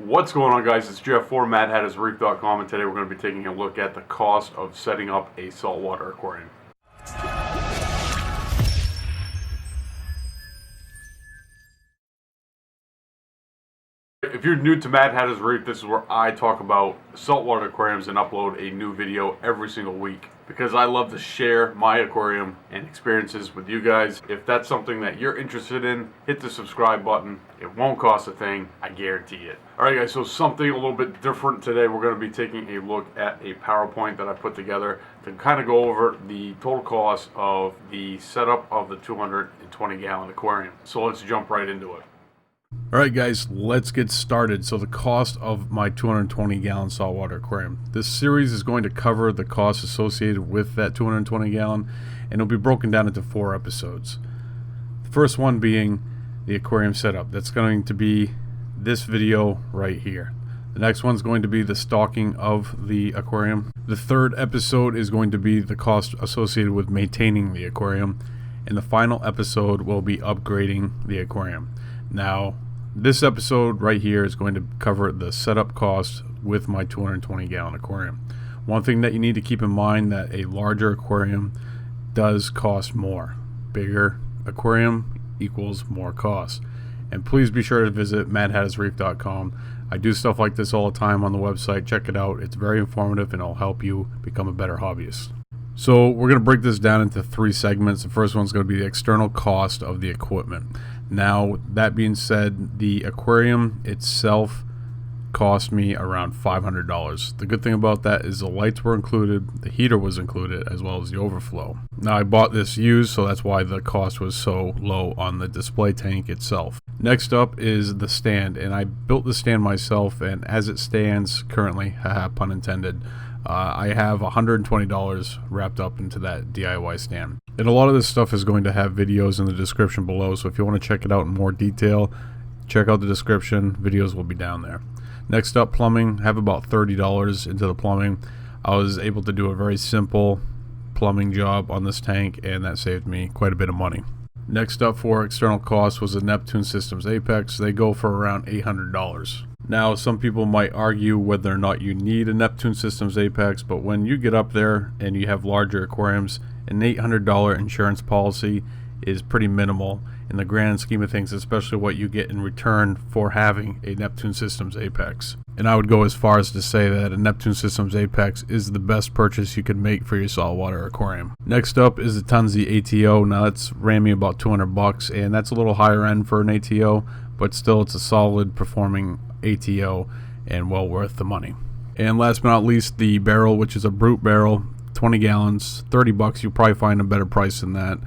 What's going on, guys? It's Jeff for MadHattersReef.com, and today we're going to be taking a look at the cost of setting up a saltwater aquarium. If you're new to Mad Hatters Reef, this is where I talk about saltwater aquariums and upload a new video every single week, because I love to share my aquarium and experiences with you guys. If that's something that you're interested in, hit the subscribe button. It won't cost a thing, I guarantee it. Alright guys, so something a little bit different today. We're going to be taking a look at a PowerPoint that I put together to kind of go over the total cost of the setup of the 220-gallon aquarium. So let's jump right into it. Alright guys, let's get started. So the cost of my 220-gallon saltwater aquarium. This series is going to cover the costs associated with that 220-gallon, and it'll be broken down into 4 episodes. The first one being the aquarium setup. That's going to be this video right here. The next one's going to be the stocking of the aquarium. The third episode is going to be the cost associated with maintaining the aquarium. And the final episode will be upgrading the aquarium. Now, this episode right here is going to cover the setup cost with my 220-gallon aquarium. One thing that you need to keep in mind, that a larger aquarium does cost more. Bigger aquarium equals more cost. And please be sure to visit MadHattersReef.com. I do stuff like this all the time on the website. Check it out. It's very informative and it'll help you become a better hobbyist. So we're going to break this down into 3 segments. The first one's going to be the external cost of the equipment. Now, that being said, the aquarium itself cost me around $500. The good thing about that is the lights were included, the heater was included, as well as the overflow. Now, I bought this used, so that's why the cost was so low on the display tank itself. Next up is the stand, and I built the stand myself, and as it stands currently, haha, pun intended, I have $120 wrapped up into that DIY stand. And a lot of this stuff is going to have videos in the description below, so if you want to check it out in more detail, check out the description. Videos will be down there. Next up, plumbing. I have about $30 into the plumbing. I was able to do a very simple plumbing job on this tank, and that saved me quite a bit of money. Next up for external costs was the Neptune Systems Apex. They go for around $800. Now, some people might argue whether or not you need a Neptune Systems Apex, but when you get up there and you have larger aquariums, an $800 insurance policy is pretty minimal in the grand scheme of things, especially what you get in return for having a Neptune Systems Apex. And I would go as far as to say that a Neptune Systems Apex is the best purchase you can make for your saltwater aquarium. Next up is the Tunzi ATO. Now that's ran me about $200, and that's a little higher end for an ATO, but still it's a solid performing ATO and well worth the money. And last but not least, the barrel, which is a brute barrel, 20 gallons, $30. You'll probably find a better price than that.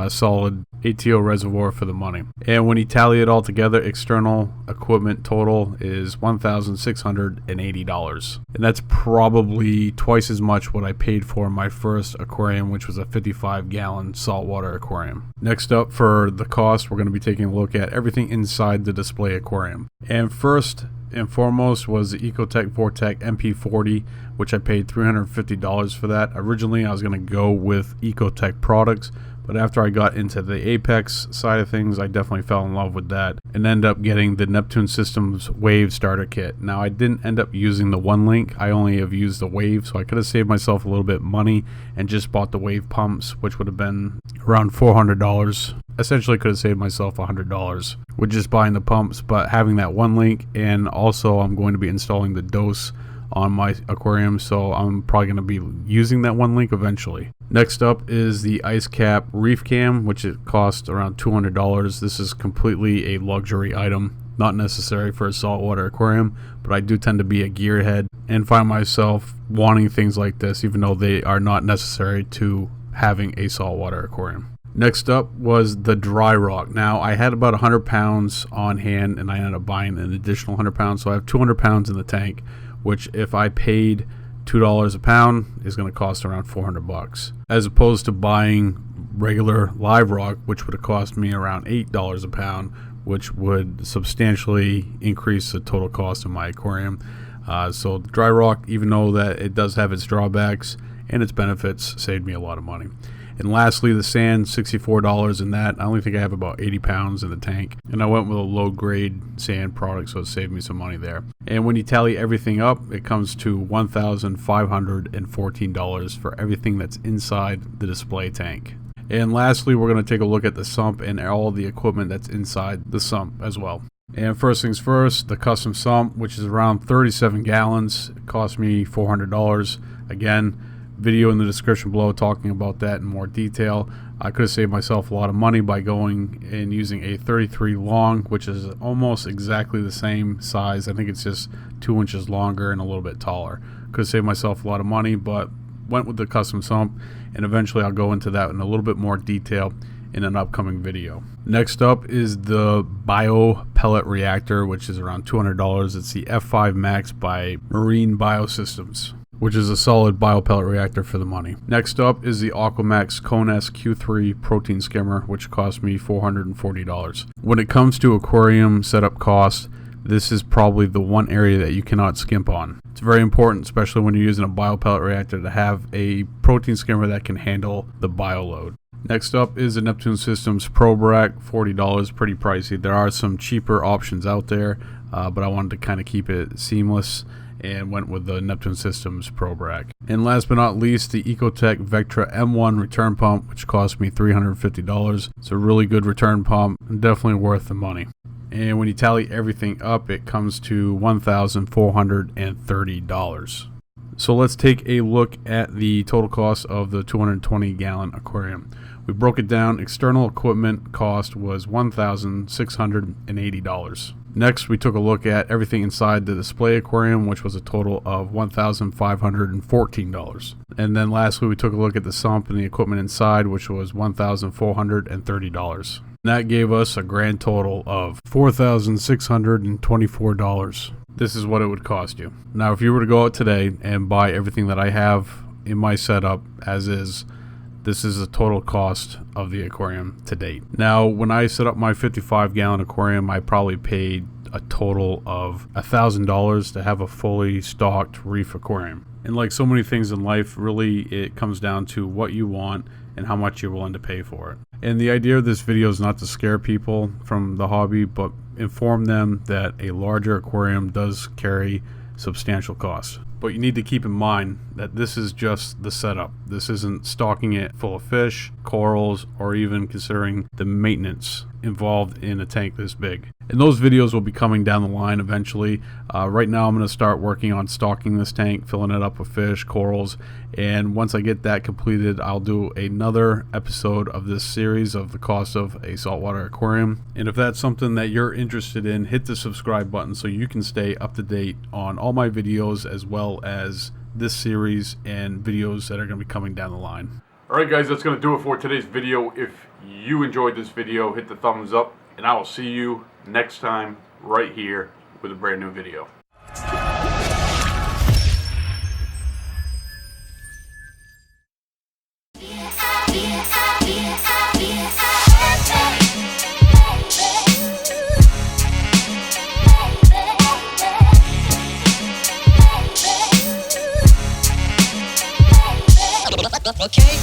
Solid ATO reservoir for the money. And when you tally it all together, external equipment total is $1,680. And that's probably twice as much what I paid for my first aquarium, which was a 55-gallon saltwater aquarium. Next up for the cost, we're going to be taking a look at everything inside the display aquarium. And first and foremost was the Ecotech Vortech MP40, which I paid $350 for that. Originally I was going to go with Ecotech products, but after I got into the Apex side of things, I definitely fell in love with that and ended up getting the Neptune Systems Wave Starter Kit. Now, I didn't end up using the one link. I only have used the Wave, so I could have saved myself a little bit of money and just bought the Wave pumps, which would have been around $400. Essentially could have saved myself $100 with just buying the pumps, but having that one link, and also I'm going to be installing the dose on my aquarium, so I'm probably going to be using that one link eventually. Next up is the Icecap Reef Cam, which it costs around $200. This is completely a luxury item, not necessary for a saltwater aquarium, but I do tend to be a gearhead and find myself wanting things like this, even though they are not necessary to having a saltwater aquarium. Next up was the dry rock. Now, I had about 100 pounds on hand, and I ended up buying an additional 100 pounds, so I have 200 pounds in the tank, which if I paid $2 a pound is going to cost around $400, as opposed to buying regular live rock, which would have cost me around $8 a pound, which would substantially increase the total cost of my aquarium. So the dry rock, even though that it does have its drawbacks and its benefits, saved me a lot of money. And lastly, the sand, $64 in that. I only think I have about 80 pounds in the tank. And I went with a low grade sand product, so it saved me some money there. And when you tally everything up, it comes to $1,514 for everything that's inside the display tank. And lastly, we're going to take a look at the sump and all the equipment that's inside the sump as well. And first things first, the custom sump, which is around 37 gallons, it cost me $400. Again, video in the description below talking about that in more detail. I could have saved myself a lot of money by going and using a 33 long, which is almost exactly the same size. I think it's just 2 inches longer and a little bit taller. Could have saved myself a lot of money, but went with the custom sump, and eventually I'll go into that in a little bit more detail in an upcoming video. Next up is the Pellet Reactor, which is around $200. It's the F5 Max by Marine Biosystems, which is a solid pellet reactor for the money. Next up is the Aquamax Cone-S Q3 protein skimmer, which cost me $440. When it comes to aquarium setup cost, this is probably the one area that you cannot skimp on. It's very important, especially when you're using a pellet reactor, to have a protein skimmer that can handle the bio load. Next up is the Neptune Systems Probe Rack, $40, pretty pricey. There are some cheaper options out there, but I wanted to kind of keep it seamless and went with the Neptune Systems Probe Rack. And last but not least, the Ecotech Vectra M1 return pump, which cost me $350. It's a really good return pump and definitely worth the money. And when you tally everything up, it comes to $1,430. So let's take a look at the total cost of the 220 gallon aquarium. We broke it down. External equipment cost was $1,680. Next, we took a look at everything inside the display aquarium, which was a total of $1,514. And then lastly, we took a look at the sump and the equipment inside, which was $1,430. That gave us a grand total of $4,624. This is what it would cost you. Now, if you were to go out today and buy everything that I have in my setup as is, this is the total cost of the aquarium to date. Now, when I set up my 55 gallon aquarium, I probably paid a total of $1,000 to have a fully stocked reef aquarium. And like so many things in life, really it comes down to what you want and how much you're willing to pay for it. And the idea of this video is not to scare people from the hobby, but inform them that a larger aquarium does carry substantial costs. But you need to keep in mind that this is just the setup. This isn't stocking it full of fish, corals, or even considering the maintenance involved in a tank this big. And those videos will be coming down the line eventually. Right now I'm going to start working on stocking this tank, filling it up with fish, corals, and once I get that completed, I'll do another episode of this series of the cost of a saltwater aquarium. And if that's something that you're interested in, hit the subscribe button so you can stay up to date on all my videos as well as this series and videos that are going to be coming down the line. Alright guys, that's going to do it for today's video. If you enjoyed this video, hit the thumbs up, and I will see you next time right here with a brand new video. Okay.